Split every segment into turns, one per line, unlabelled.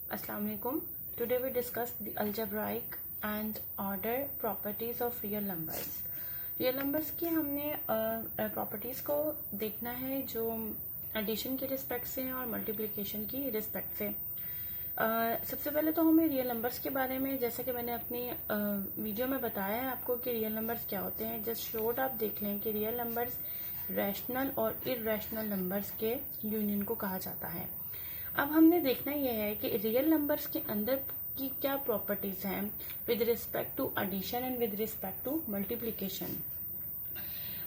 Assalamualaikum. Today we discuss the algebraic and order properties of real numbers. Real numbers की हमने properties को देखना है जो एडिशन के रिस्पेक्ट से हैं और मल्टीप्लिकेशन की रिस्पेक्ट से। सबसे पहले तो हमें रियल नंबर्स के बारे में, जैसा कि मैंने अपनी वीडियो में बताया है आपको कि रियल नंबर्स क्या होते हैं, जस्ट शॉर्ट आप देख लें कि रियल नंबर्स रैशनल और इर्रेशनल नंबर्स के यूनियन को कहा जाता है। अब हमने देखना यह है कि रियल नंबर्स के अंदर की क्या प्रॉपर्टीज हैं with respect to addition and with respect to multiplication.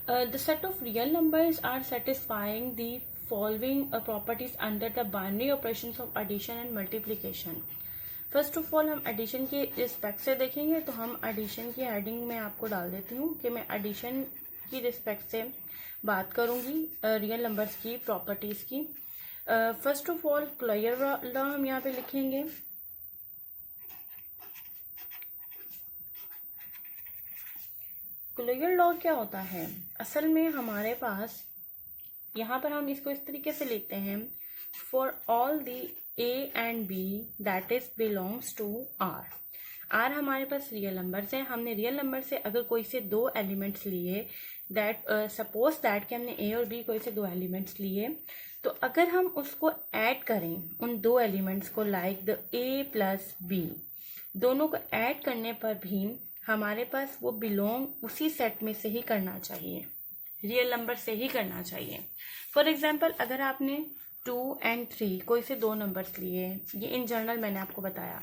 The set of real numbers are satisfying the following properties under the binary operations of addition and multiplication. First of all हम addition के respect से देखेंगे, तो हम addition की heading में आपको डाल देती हूँ कि मैं एडिशन की रिस्पेक्ट से बात करूंगी रियल नंबर्स की प्रॉपर्टीज की। First of all closure law हम यहाँ पे लिखेंगे। क्लोयर लॉ क्या होता है? असल में हमारे पास यहाँ पर हम इसको इस तरीके से लिखते हैं, for all the a and b that is belongs to r. R हमारे पास रियल नंबर्स हैं। हमने रियल नंबर से अगर कोई से दो एलिमेंट्स लिए, दैट सपोज दैट कि हमने ए और बी कोई से दो एलिमेंट्स लिए, तो अगर हम उसको ऐड करें उन दो एलिमेंट्स को, like the A plus b, दोनों को ऐड करने पर भी हमारे पास वो बिलोंग उसी सेट में से ही करना चाहिए, रियल नंबर से ही करना चाहिए। फॉर एग्जाम्पल, अगर आपने 2 और 3 कोई से दो नंबर्स लिए, ये इन जनरल मैंने आपको बताया,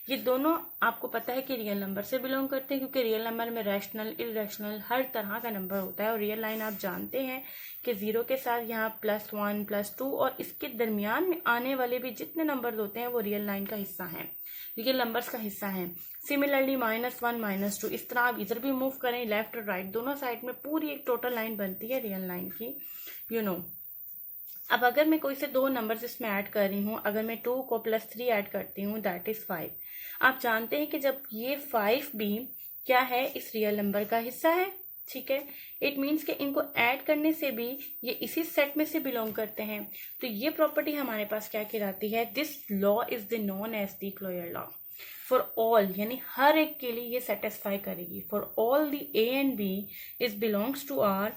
ये दोनों आपको पता है कि रियल नंबर से बिलोंग करते हैं, क्योंकि रियल नंबर में रैशनल इररेशनल हर तरह का नंबर होता है। और रियल लाइन आप जानते हैं कि 0 के साथ यहाँ +1 +2 और इसके दरमियान में आने वाले भी जितने नंबर होते हैं वो रियल लाइन का हिस्सा हैं, रियल नंबर्स का हिस्सा हैं। सिमिलरली -1 -2 इस तरह आप इधर भी मूव करें, लेफ्ट और राइट दोनों साइड में पूरी एक टोटल लाइन बनती है रियल लाइन की, यू नो। अब अगर मैं कोई से दो नंबर्स इसमें ऐड कर रही हूँ, अगर मैं 2 को +3 ऐड करती हूँ दैट इज 5। आप जानते हैं कि जब ये 5 भी क्या है, इस रियल नंबर का हिस्सा है, ठीक है। इट मीन्स कि इनको ऐड करने से भी ये इसी सेट में से बिलोंग करते हैं। तो ये प्रॉपर्टी हमारे पास क्या कहलाती है? This law is the known as the closure law. For all यानी हर एक के लिए ये सेटिस्फाई करेगी। For all the a and b is belongs to r,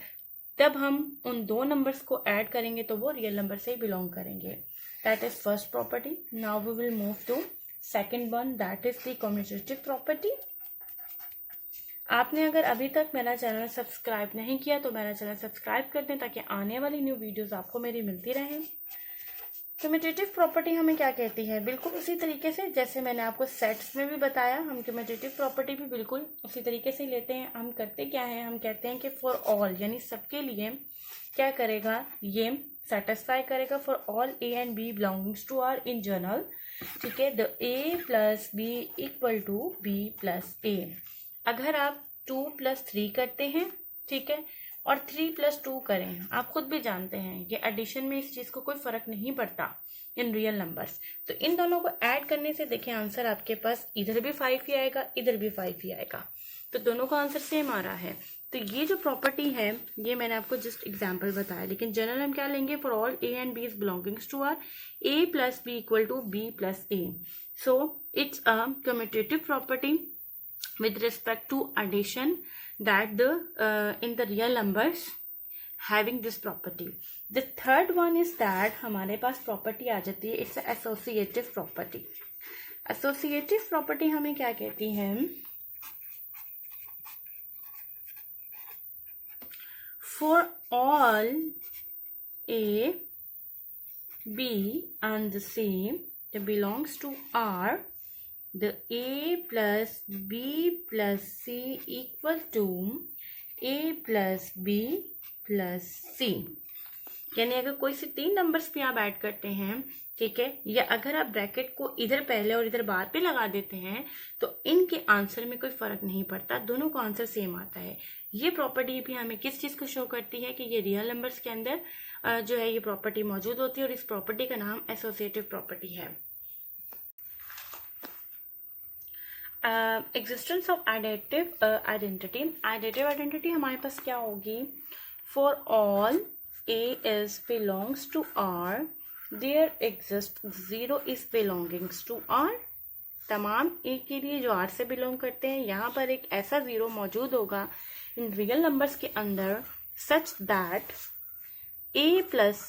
तब हम उन दो नंबर्स को ऐड करेंगे तो वो रियल नंबर से ही बिलोंग करेंगे। That is first property. Now we will move to second one, that is the commutative property. आपने अगर अभी तक मेरा चैनल सब्सक्राइब नहीं किया तो मेरा चैनल सब्सक्राइब कर दें ताकि आने वाली न्यू वीडियोस आपको मेरी मिलती रहें। कम्यूटेटिव प्रॉपर्टी हमें क्या कहती है? बिल्कुल उसी तरीके से जैसे मैंने आपको सेट्स में भी बताया, हम कम्यूटेटिव प्रॉपर्टी भी बिल्कुल उसी तरीके से लेते हैं। हम करते क्या है, हम कहते हैं कि फॉर ऑल यानी सबके लिए क्या करेगा, ये सेटिस्फाई करेगा। For all A and B belongings to R in general, ठीक है, the A plus B equal to B plus A. अगर आप 2 + 3 करते हैं, ठीक है, और 3 + 2 करें, आप खुद भी जानते हैं कि एडिशन में इस चीज को कोई फर्क नहीं पड़ता इन रियल नंबर्स। तो इन दोनों को ऐड करने से देखें आंसर आपके पास इधर भी 5 ही आएगा, इधर भी 5 ही आएगा, तो दोनों का आंसर सेम आ रहा है। तो ये जो प्रॉपर्टी है ये मैंने आपको जस्ट एग्जाम्पल बताया, लेकिन जनरल हम क्या लेंगे? For all A and b is belongings to r, a plus B equal to B plus a. So it's a commutative property with respect to addition that the in the real numbers having this property. The third one is that हमारे पास property आ जाती है, it's associative property. Associative property हमें क्या कहती है? For all A, B and the C that belongs to R, the A plus B plus C equal to A plus B plus C। यानी अगर कोई से 3 नंबर्स भी आप ऐड करते हैं, ठीक है, या अगर आप ब्रैकेट को इधर पहले और इधर बाद पे लगा देते हैं तो इनके आंसर में कोई फर्क नहीं पड़ता, दोनों का आंसर सेम आता है। ये प्रॉपर्टी भी हमें किस चीज को शो करती है कि ये रियल नंबर्स के अंदर जो है ये प्रॉपर्टी मौजूद होती है, और इस प्रॉपर्टी का नाम एसोसिएटिव प्रॉपर्टी है। Existence of additive identity. Additive identity हमारे पास क्या होगी? For all a is belongs to r, there exist 0 is belongings to R। तमाम ए के लिए जो R से बिलोंग करते हैं, यहाँ पर एक ऐसा 0 मौजूद होगा इन रियल नंबर्स के अंदर such that A plus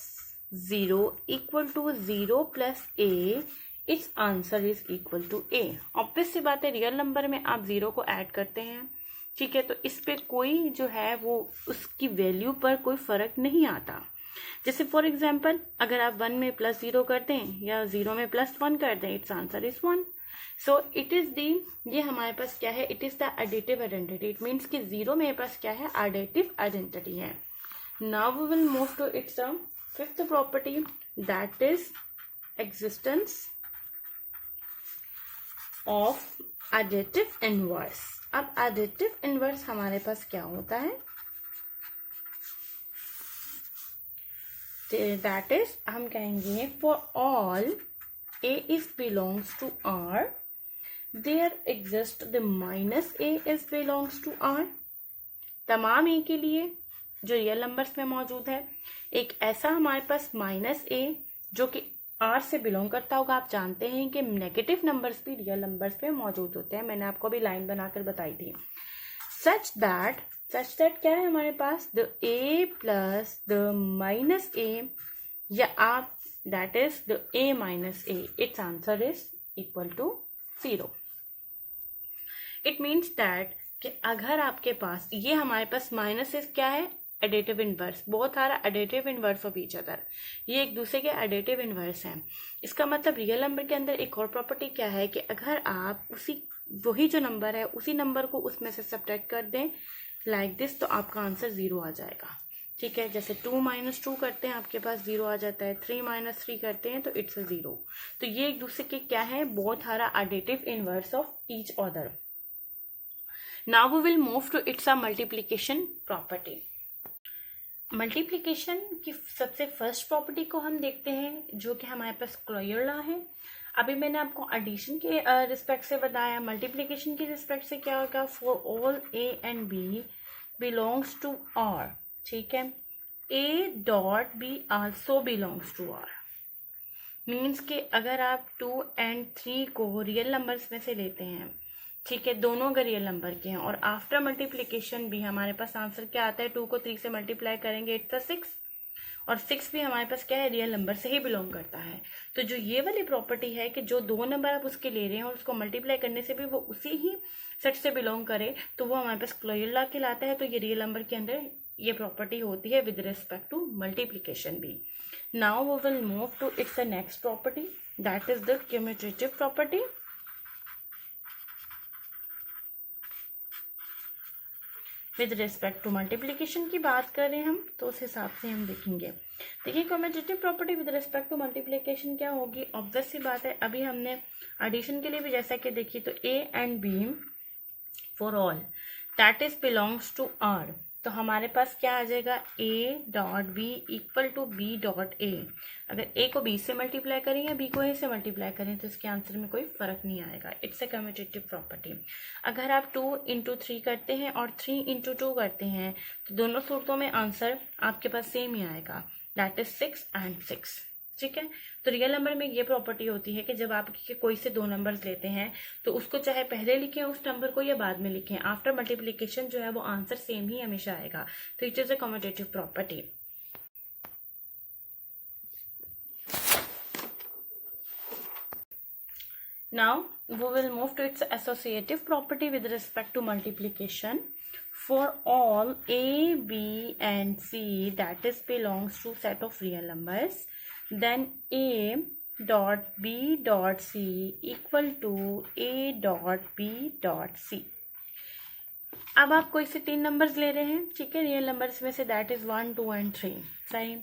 0 equal to 0 plus A, its answer is equal to A। Obvious सी बात है, रियल नंबर में आप 0 को ऐड करते हैं, ठीक है, तो इस पे कोई जो है वो उसकी वैल्यू पर कोई फर्क नहीं आता। जैसे फॉर एग्जाम्पल अगर आप 1 में प्लस 0 कर दें या 0 में प्लस 1 कर दें, its answer is 1। So it is the, ये हमारे पास क्या है, it is the additive identity. It means कि 0 मेरे पास क्या है, एडिटिव आइडेंटिटी है। Now we will move to its fifth property, that is existence of additive inverse. अब एडिटिव इनवर्स हमारे पास क्या होता है, दैट इज हम कहेंगे for all A is belongs to R, there exist the minus A is belongs to R। तमाम A के लिए जो रियल नंबर्स में मौजूद है, एक ऐसा हमारे पास माइनस A जो कि R से बिलोंग करता होगा। आप जानते हैं कि नेगेटिव नंबर्स भी रियल नंबर्स में मौजूद होते हैं, मैंने आपको अभी लाइन बनाकर बताई थी। सच दैट क्या है हमारे पास, the A plus the minus A, या आप that is the A minus A, its answer is equal to 0। It means that कि अगर आपके पास ये हमारे पास माइनस इज क्या है, एडिटिव इनवर्स, बहुत सारा additive inverse of each other, ये एक दूसरे के एडिटिव इनवर्स हैं। इसका मतलब रियल नंबर के अंदर एक और प्रॉपर्टी क्या है कि अगर आप उसी वही जो नंबर है उसी नंबर को उसमें से सब्ट्रैक्ट कर दें लाइक दिस, तो आपका आंसर 0 आ जाएगा, ठीक है। जैसे 2 माइनस 2 करते हैं आपके पास 0 आ जाता है, 3 माइनस 3 करते हैं तो इट्स 0। तो ये एक दूसरे के क्या है, बहुत सारा additive inverse of each other. Now we will move to its a multiplication property. Multiplication की सबसे फर्स्ट प्रॉपर्टी को हम देखते हैं जो कि हमारे पास क्लोजर लॉ है। अभी मैंने आपको एडिशन के रिस्पेक्ट से बताया, मल्टीप्लिकेशन के रिस्पेक्ट से क्या होगा, for all A and B belongs to R, ठीक है, A dot B also belongs to R। Means कि अगर आप 2 एंड 3 को रियल नंबर्स में से लेते हैं, ठीक है, दोनों अगर रियल नंबर के हैं, और आफ्टर मल्टीप्लिकेशन भी हमारे पास आंसर क्या आता है, 2 को 3 से मल्टीप्लाई करेंगे इट्स 6, और 6 भी हमारे पास क्या है, रियल नंबर से ही बिलोंग करता है। तो जो ये वाली प्रॉपर्टी है कि जो 2 नंबर आप उसके ले रहे हैं और उसको मल्टीप्लाई करने से भी वो उसी ही सेट से बिलोंग करे, तो वो हमारे पास क्लोजर लॉ कहलाता है। तो ये रियल नंबर के अंदर ये प्रॉपर्टी होती है विद रिस्पेक्ट टू मल्टीप्लिकेशन भी। Now we will move to its next property, that is the commutative property. With respect to multiplication की बात करें हम तो उस हिसाब से हम देखेंगे। देखिए commutative property with respect to multiplication क्या होगी, ऑब्वियस सी बात है, अभी हमने एडिशन के लिए भी जैसा कि देखिए तो A and B for all that is belongs to R, तो हमारे पास क्या आ जाएगा, A dot B equal to B dot A। अगर A को B से मल्टीप्लाई करें या B को A से मल्टीप्लाई करें तो इसके आंसर में कोई फर्क नहीं आएगा। It's a commutative property. अगर आप 2 इंटू 3 करते हैं और 3 इंटू 2 करते हैं तो दोनों सूरतों में आंसर आपके पास सेम ही आएगा, दैट इज 6 एंड 6, ठीक है। तो रियल नंबर में ये प्रॉपर्टी होती है कि जब आप कोई से 2 नंबर्स लेते हैं तो उसको चाहे पहले लिखें उस नंबर को या बाद में लिखें, आफ्टर मल्टीप्लिकेशन जो है वो आंसर सेम ही हमेशा आएगा। तो it is a commutative property. Now we will move to its associative property with respect to multiplication. For all A, B and C that is belongs to set of real numbers, then A dot B dot C equal to A dot B dot C। अब आप कोई से 3 numbers ले रहे हैं, ठीक है, real numbers में से, दैट इज 1, 2 and 3, सही।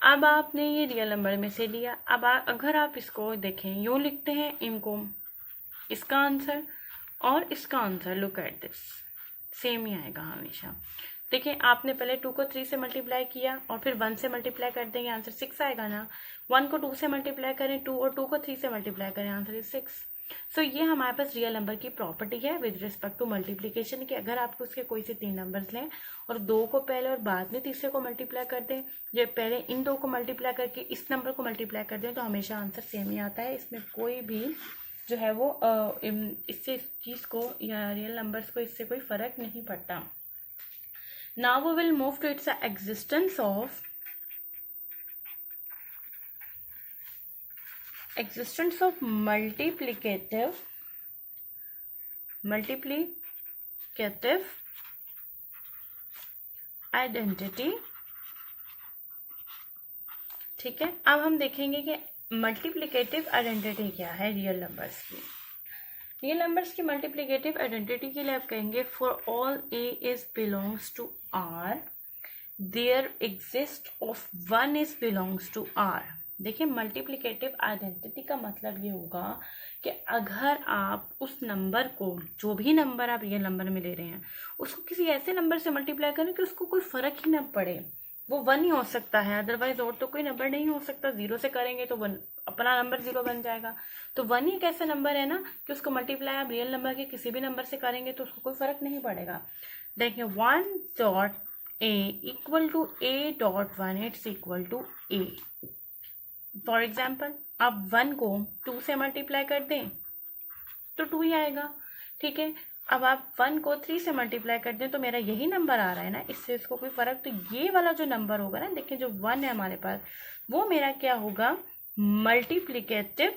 अब आपने ये रियल नंबर में से लिया, अब अगर आप इसको देखें यूँ लिखते हैं इनको, इसका आंसर और इसका answer, look at this, same ही आएगा हमेशा। देखिए आपने पहले 2 को 3 से मल्टीप्लाई किया और फिर 1 से मल्टीप्लाई कर देंगे, आंसर 6 आएगा ना। 1 को 2 से मल्टीप्लाई करें 2 और 2 को 3 से मल्टीप्लाई करें, आंसर इज 6। सो ये हमारे पास रियल नंबर की प्रॉपर्टी है विद रिस्पेक्ट टू मल्टीप्लीकेशन की। अगर आपको उसके कोई से 3 नंबर्स लें और 2 को पहले और बाद में तीसरे को मल्टीप्लाई कर दें, जब पहले इन 2 को मल्टीप्लाई करके इस नंबर को मल्टीप्लाई कर दें तो हमेशा आंसर सेम ही आता है। इसमें कोई भी जो है वो इससे इस चीज़ को या रियल नंबर्स को इससे कोई फर्क नहीं पड़ता। Now we will move to its existence of multiplicative identity। ठीक है, अब हम देखेंगे कि मल्टीप्लिकेटिव आइडेंटिटी क्या है रियल नंबर्स की। रियल नंबर्स की मल्टीप्लिकेटिव आइडेंटिटी के लिए आप कहेंगे for all a is belongs to r there exist of one is belongs to r. देखिए, मल्टीप्लिकेटिव आइडेंटिटी का मतलब ये होगा कि अगर आप उस नंबर को, जो भी नंबर आप रियल नंबर में ले रहे हैं, उसको किसी ऐसे नंबर से मल्टीप्लाई करें कि उसको कोई फर्क ही ना पड़े, वो 1 ही हो सकता है, अदरवाइज और तो कोई नंबर नहीं हो सकता। 0 से करेंगे तो 1 अपना नंबर 0 बन जाएगा। तो 1 ही एक ऐसा नंबर है ना कि उसको मल्टीप्लाई आप रियल नंबर के किसी भी नंबर से करेंगे तो उसको कोई फर्क नहीं पड़ेगा। देखिए 1.a equal to a.1 it's equal to a। For example आप 1 को 2 से मल्टीप्लाई कर दें तो 2 ही आएगा। ठीक है, अब आप 1 को 3 से मल्टीप्लाई कर दें तो मेरा यही नंबर आ रहा है ना, इससे इसको कोई फर्क, तो ये वाला जो नंबर होगा ना, देखिए जो 1 है हमारे पास, वो मेरा क्या होगा, मल्टीप्लिकेटिव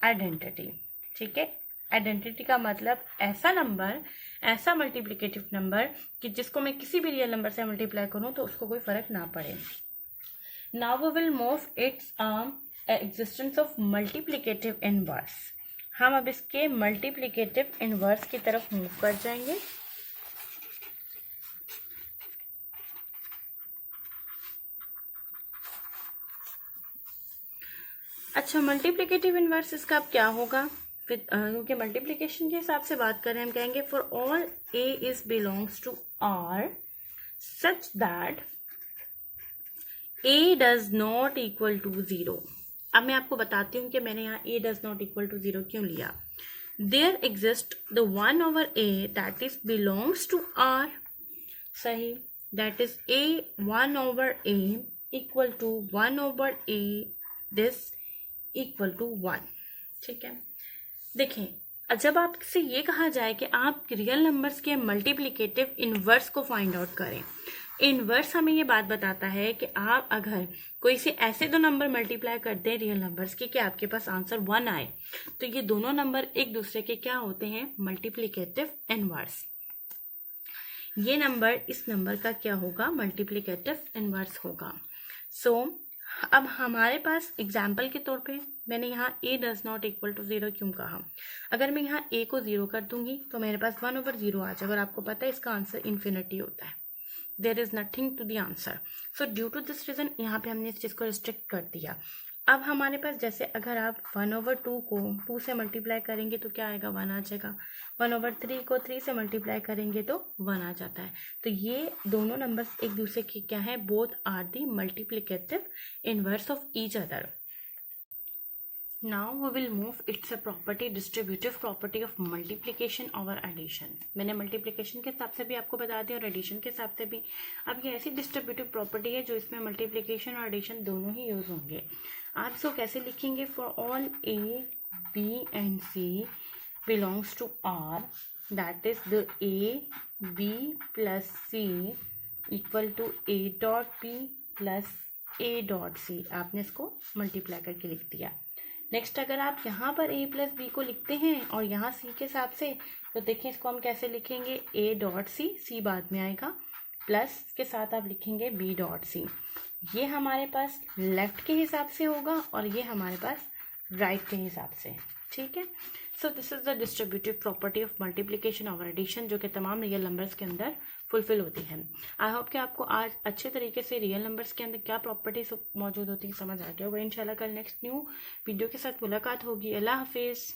आइडेंटिटी। ठीक है, आइडेंटिटी का मतलब ऐसा नंबर, ऐसा मल्टीप्लिकेटिव नंबर कि जिसको मैं किसी भी रियल नंबर से मल्टीप्लाई करूं तो उसको कोई फर्क ना पड़े। Now we will move its existence of multiplicative inverse. हम अब इसके मल्टीप्लिकेटिव इनवर्स की तरफ मूव कर जाएंगे। अच्छा, मल्टीप्लिकेटिव इनवर्स इसका अब क्या होगा, क्योंकि मल्टीप्लिकेशन के हिसाब से बात करें, हम कहेंगे for all a is belongs to R such that a does not equal to 0। अब मैं आपको बताती हूँ कि मैंने यहाँ a does not equal to 0 क्यों लिया। There exist the 1 over a that is belongs to R. सही, that is a 1 over a equal to 1 over a this equal to 1। ठीक है, देखें, जब आपसे ये कहा जाए कि आप रियल नंबर्स के मल्टीप्लिकेटिव इनवर्स को फाइंड आउट करें, इनवर्स हमें ये बात बताता है कि आप अगर कोई से ऐसे 2 नंबर मल्टीप्लाई कर दें रियल नंबर्स के कि आपके पास आंसर 1 आए, तो ये दोनों नंबर एक दूसरे के क्या होते हैं, मल्टीप्लिकेटिव इनवर्स। ये नंबर इस नंबर का क्या होगा, मल्टीप्लिकेटिव इनवर्स होगा। सो अब हमारे पास एग्जाम्पल के तौर पे मैंने यहाँ a does not equal to 0 क्यों कहा। अगर मैं यहाँ a को 0 कर दूंगी तो मेरे पास 1 ओवर 0 आ जाएगा, और आपको पता है इसका आंसर इन्फिनिटी होता है, there is nothing to the answer. So due to this reason यहाँ पे हमने इस चीज़ को रिस्ट्रिक्ट कर दिया। अब हमारे पास जैसे अगर आप 1 ओवर 2 को 2 से मल्टीप्लाई करेंगे तो क्या आएगा, 1 आ जाएगा। 1 ओवर 3 को 3 से मल्टीप्लाई करेंगे तो 1 आ जाता है। तो ये दोनों नंबर्स एक दूसरे के क्या है, both are the multiplicative inverse of each other. Now we will move its a property, distributive property of multiplication और एडिशन। मैंने मल्टीप्लिकेशन के हिसाब से भी आपको बता दिया और एडिशन के हिसाब से भी। अब ये ऐसी डिस्ट्रीब्यूटिव प्रॉपर्टी है जो इसमें मल्टीप्लिकेशन और एडिशन दोनों ही यूज होंगे। आप इसको कैसे लिखेंगे, for all a b and c belongs to r that is the a b plus c equal to a dot b plus a dot c. आपने इसको मल्टीप्लाई करके लिख दिया। नेक्स्ट, अगर आप यहाँ पर a प्लस बी को लिखते हैं और यहाँ c के हिसाब से, तो देखिए इसको हम कैसे लिखेंगे, a डॉट सी, c बाद में आएगा, प्लस के साथ आप लिखेंगे b डॉट सी। ये हमारे पास लेफ्ट के हिसाब से होगा और ये हमारे पास राइट के हिसाब से। ठीक है, so this is the distributive property of multiplication और एडिशन, जो कि तमाम रियल नंबर्स के अंदर फुलफिल होती है। आई होप कि आपको आज अच्छे तरीके से रियल नंबर्स के अंदर क्या प्रॉपर्टीज मौजूद होती है समझ आ गया होगा। इंशाल्लाह कल नेक्स्ट न्यू वीडियो के साथ मुलाकात होगी। अल्लाह हाफिज़।